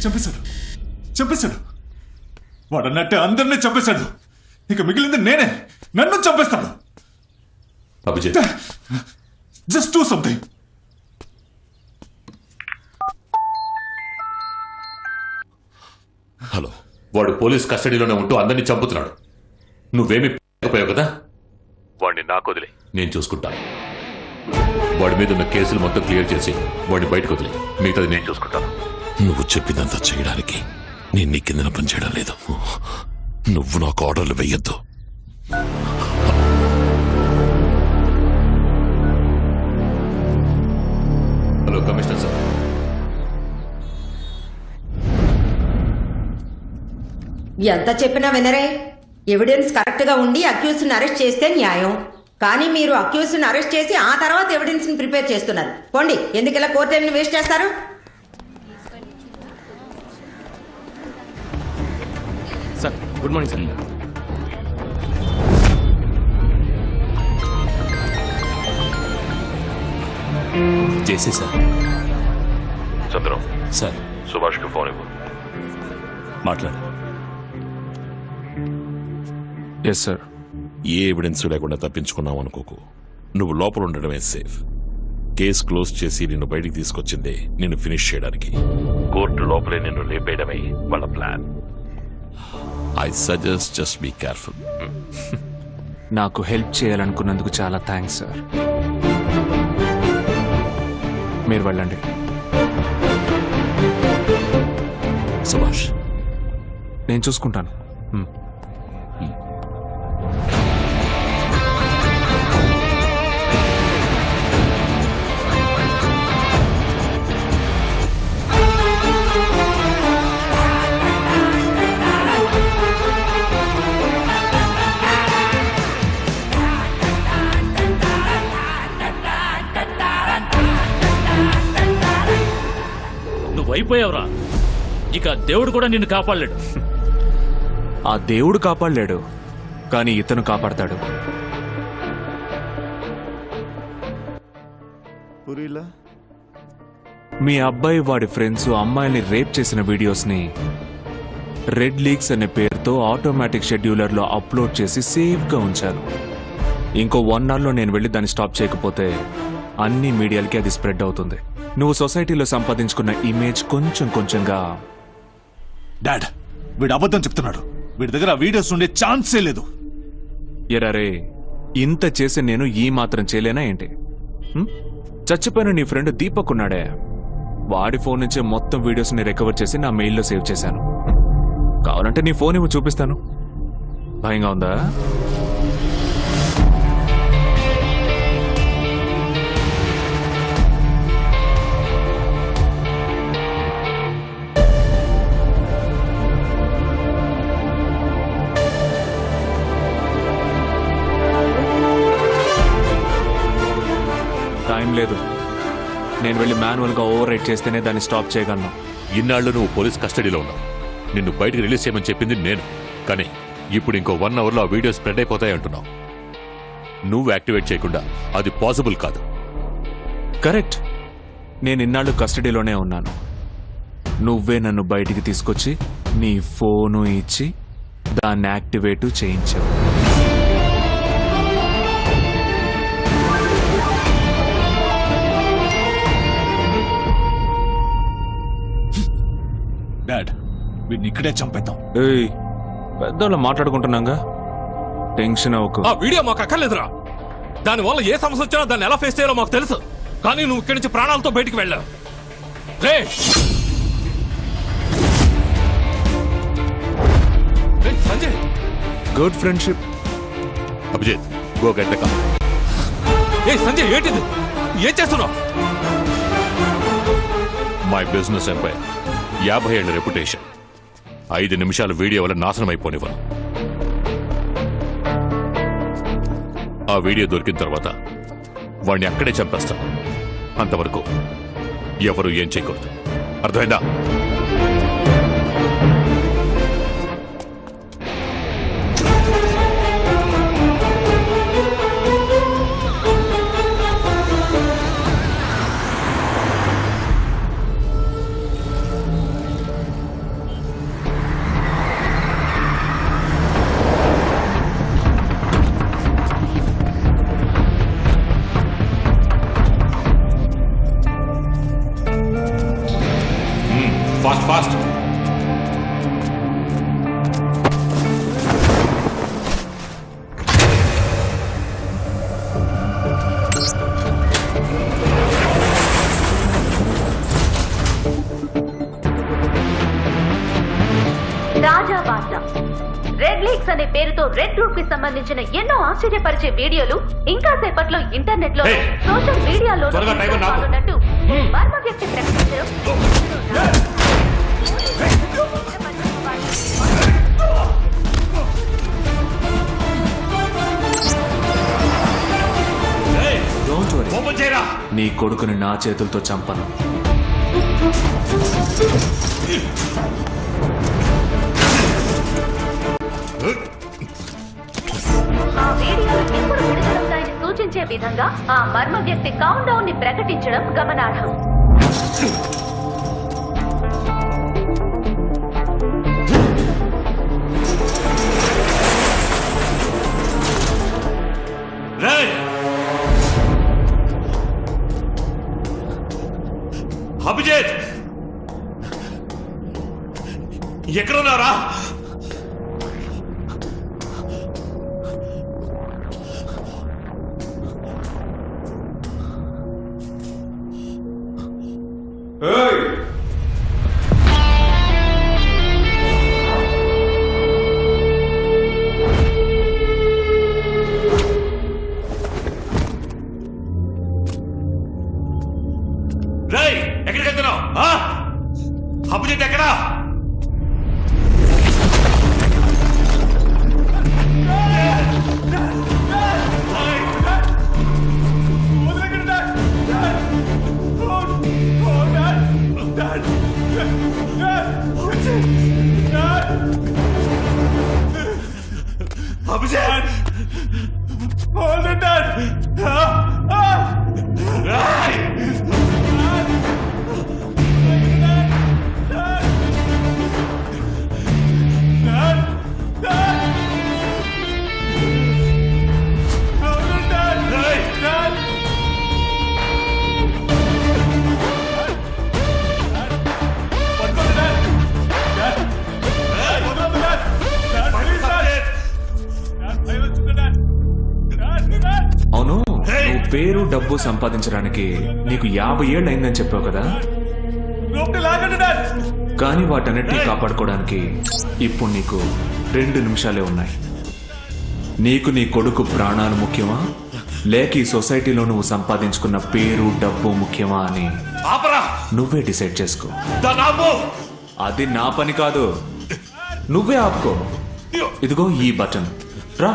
చంపేశాడు వాడన్నట్టే అందరినీ చంపేశాడు. ఇక మిగిలింది నేనే. నన్ను చంపేస్తాడు. Abhijit, just do something. Hello, వాడు పోలీస్ కస్టడీలోనే ఉంటూ అందరినీ చంపుతున్నాడు. నువ్వేమీ పోయావు కదా? వాడిని నాకు వదిలే, నేను చూసుకుంటాను. వాడి మీద ఉన్న కేసులు మొత్తం క్లియర్ చేసి వాడిని బయటకు వదిలే, మిగతాది నేను చూసుకుంటాను. నువ్వు చెప్పినంత చేయడానికి నేను నీ కిందన పనిచేయడం లేదు. నువ్వు నాకు ఆర్డర్లు వెయ్యొద్దు. Hello commissioner sir. ఎంత చెప్పినా వినరే. ఎవిడెన్స్ కరెక్ట్ గా ఉండి అక్యూజ్ని అరెస్ట్ చేస్తే న్యాయం. కానీ మీరు అక్యూజ్ని అరెస్ట్ చేసి ఆ తర్వాత ఎవిడెన్స్ ని ప్రిపేర్ చేస్తున్నారు. పోండి, ఎందుకలా కోర్టు టైంని వేస్ట్ చేస్తారు? Sir good morning sir. JC sir. Chandram sir. సుభాష్కి ఫోన్ ఇవ్వు. మాట్లాడు. Yes sir. ఏ ఎవిడెన్స్ లేకుండా తప్పించుకున్నావు అనుకోకు. నువ్వు లోపల ఉండడమే సేఫ్. కేసు క్లోజ్ చేసి నిన్ను బయటికి తీసుకొచ్చిందే నిన్ను ఫినిష్ చేయడానికి. కోర్టు లోపలే నిన్ను లేపేయడమే వాళ్ళ plan. I suggest just be careful. నాకు హెల్ప్ చేయాలనుకున్నందుకు చాలా థ్యాంక్స్ సార్. మీరు వెళ్ళండి. సుభాష్, నేను చూసుకుంటాను. అయిపోయావురా. ఇక దేవుడు కూడా నిన్ను కాపాడలేడు. ఆ దేవుడు కాపాడలేడు, కానీ ఇతను కాపాడతాడు. మీ అబ్బాయి వాడి ఫ్రెండ్స్ అమ్మాయిని రేప్ చేసిన వీడియోస్ని రెడ్ లీక్స్ అనే పేరుతో ఆటోమేటిక్ షెడ్యూలర్లో అప్లోడ్ చేసి సేఫ్గా ఉంచాను. ఇంకో 1 hourలో నేను వెళ్ళి దాన్ని స్టాప్ చేయకపోతే అన్ని మీడియాలకి అది స్ప్రెడ్ అవుతుంది. నువ్వు సొసైటీలో సంపాదించుకున్న ఇమేజ్ కొంచెం కొంచెంగా. డాడ్, వీడు అబద్ధం చెప్తున్నాడు. వీడి దగ్గర వీడియోస్ ఉండే ఛాన్సే లేదు. ఎరారే, ఇంత చేసి నేను ఈ మాత్రం చేయలేనా ఏంటి? చచ్చిపోయిన నీ ఫ్రెండ్ దీపక్ ఉన్నాడే, వాడి ఫోన్ నుంచే మొత్తం వీడియోస్ని రికవర్ చేసి నా మెయిల్లో సేవ్ చేశాను. కావాలంటే నీ ఫోన్ ఇవ్వు, చూపిస్తాను. భయంగా ఉందా? టైం లేదు. నేను వెళ్ళి మాన్యువల్గా ఓవర్ రైట్ చేస్తేనే దాన్ని స్టాప్ చేయగలను. ఇన్నాళ్ళు నువ్వు పోలీస్ కస్టడీలో ఉన్నావు. నిన్ను బయటకు రిలీజ్ చేయమని చెప్పింది నేను. కానీ ఇప్పుడు ఇంకో 1 hourలో ఆ వీడియో స్ప్రెడ్ అయిపోతాయి అంటున్నావు. నువ్వు యాక్టివేట్ చేయకుండా అది పాసిబుల్ కాదు. కరెక్ట్. నేను ఇన్నాళ్ళు కస్టడీలోనే ఉన్నాను. నువ్వే నన్ను బయటికి తీసుకొచ్చి నీ ఫోను ఇచ్చి దాన్ని యాక్టివేట్ చేయించావు. డాడ్, వీడిని ఇక్కడే చంపేద్దాం. ఏయ్, పెద్దోళ్ళ మాట్లాడుకుంటున్నాగా, టెన్షన్ అవ్వకు. ఆ వీడియో మాకు అక్కర్లేదురా. దానివల్ల ఏ సమస్య వచ్చినా దాన్ని ఎలా ఫేస్ చేయాలో మాకు తెలుసు. కానీ నువ్వు ఇక్కడి నుంచి ప్రాణాలతో బయటికి వెళ్ళావు. Sanjay, good friendship. Abhijit, go get the car. ఏ సంజయ్, ఏంటిది? ఏం చేస్తున్నావు? మై బిజినెస్ ఎంపైర్, 50 ఏళ్ల రెప్యుటేషన్, 5 నిమిషాల వీడియో వల్ల నాశనం అయిపోనివ్వను. ఆ వీడియో దొరికిన తర్వాత వాడిని అక్కడే చంపేస్తాను. అంతవరకు ఎవరు ఏం చేయకూడదు. అర్థమైందా? Fast fast. తాజా వార్త. రెడ్ లీక్స్ అనే పేరుతో రెడ్ గ్రూప్ కి సంబంధించిన ఎన్నో ఆశ్చర్యపరిచే వీడియోలు ఇంకా సేపట్లో ఇంటర్నెట్ లో సోషల్ మీడియాలో పాల్గొన్నట్టు మర్మ వ్యక్తి ప్రకటించారు. నీ కొడుకుని నా చేతులతో చంపను. ఆ వీడియోలు ఎప్పుడు విడుదలవుతాయని సూచించే విధంగా ఆ మర్మ వ్యక్తి కౌంట్ డౌన్ ని ప్రకటించడం గమనార్హం. అభిజిత్, ఎక్కడున్నారా? ఎక్కడికి వెళ్తున్నావు? అభిజిత్ ఎక్కడా? అభిజిత్, అవును, నువ్వు పేరు డబ్బు సంపాదించడానికి నీకు 50 ఏళ్ళు అయిందని చెప్పావు కదా, కానీ వాటన్నిటినీ కాపాడుకోవడానికి ఇప్పుడు నీకు 2 నిమిషాలే ఉన్నాయి. నీకు నీ కొడుకు ప్రాణాలు ముఖ్యమా, లేక ఈ సొసైటీలో నువ్వు సంపాదించుకున్న పేరు డబ్బు ముఖ్యమా అని నువ్వే డిసైడ్ చేసుకో. అది నా పని కాదు, నువ్వే ఆపుకో. ఇదిగో ఈ బటన్, రా.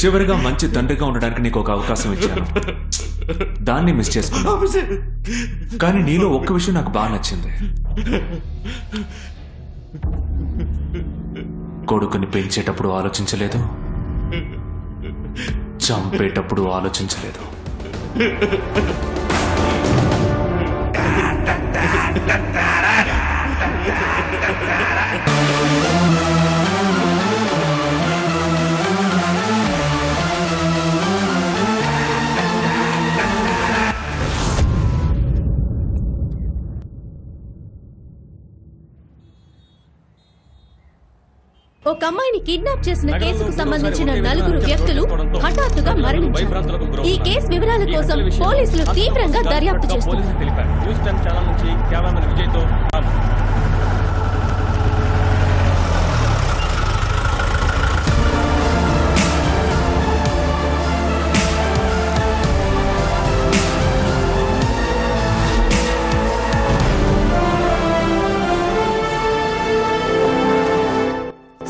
చివరిగా మంచి తండ్రిగా ఉండడానికి నీకు ఒక అవకాశం ఇచ్చాను, దాన్ని మిస్ చేసుకున్నా. కానీ నీలో ఒక్క విషయం నాకు బాగా నచ్చింది. కొడుకుని పెంచేటప్పుడు ఆలోచించలేదు, చంపేటప్పుడు ఆలోచించలేదు. ఒక అమ్మాయిని కిడ్నాప్ చేసిన కేసుకు సంబంధించిన 4 వ్యక్తులు హఠాత్తుగా మరణించారు. ఈ కేసు వివరాల కోసం పోలీసులు తీవ్రంగా దర్యాప్తు చేస్తున్నారు.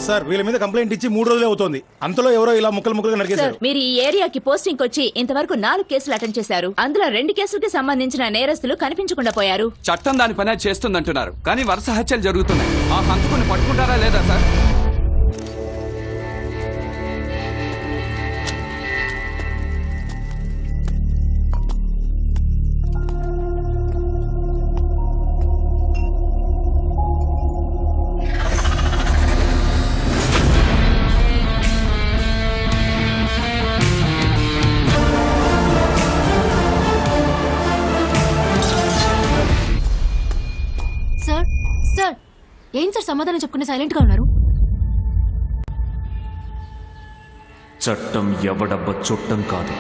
సార్ వీళ్ళ మీద కంప్లైంట్ ఇచ్చి 3 రోజులే అవుతోంది. అంతలో ఎవరో ఇలా ముక్కలుగా నరికేశారు. మీరు ఈ ఏరియాకి పోస్టింగ్ వచ్చి ఇంతవరకు 4 కేసులు అటెండ్ చేశారు. అందులో 2 కేసులకి సంబంధించిన నేరస్తులు కనిపించకుండా పోయారు. చట్టం దాని పని చేస్తుందంటున్నారు, కానీ వరుస హత్యలు జరుగుతున్నాయి. ఆ హంతకుని పట్టుకుంటారా లేదా సార్? ఏం సార్ సమాధానం చెప్పుకునే సైలెంట్ గా ఉన్నారు? చట్టం ఎవడబ్బ చుట్టం కాదు,